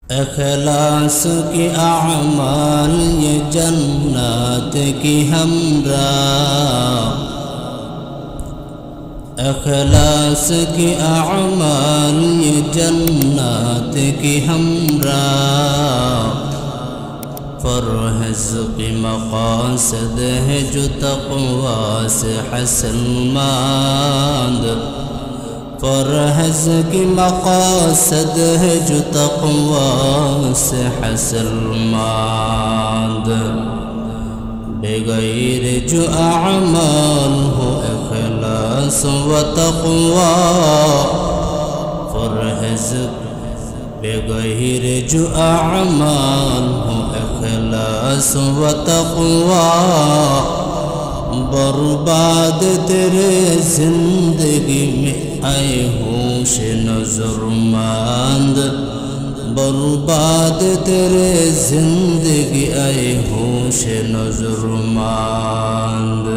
اخلاص کے اعمال یہ جنات کی ہمراہ، اخلاص کے اعمال یہ جنات کی ہمراہ، پرہیز کی مقاصد ہے جو تقوی سے حاصل ماند، پرہیز کی مقاصد ہے جو تقوی سے حاصل ماند، بغیر جو اعمال ہو اخلاص و تقوی، پرہیز بغیر جو اعمال ہو اخلاص و تقوی، برباد تیرے زندگی میں اے ہوش نظر ماند، برباد تیرے زندگی اے ہوش نظر ماند،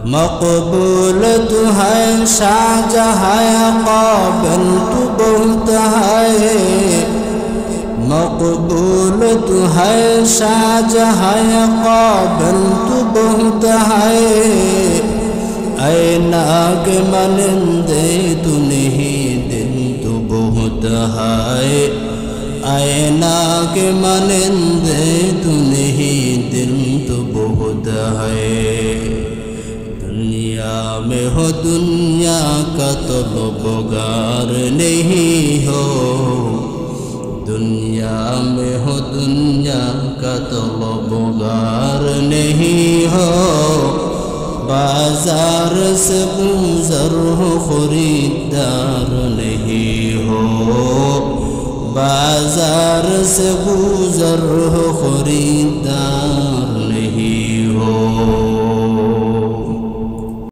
مقبول تو ہے شاہ جہاں قابل تو بہت ہے، مقبول تو ہے شاہ جہاں قابل تو بہت ہے، اے ناگ منندے تو نہیں دل تو بہت ہے، اے ناگ منندے تو نہیں دل تو بہت ہے، دنیا میں ہو دنیا کا طلبگار نہیں ہو، دنیا میں ہو دنیا کا طلبگار نہیں ہو، بازار سے گزر ہو خریدار نہیں ہو، بازار سے گزر ہو خریدار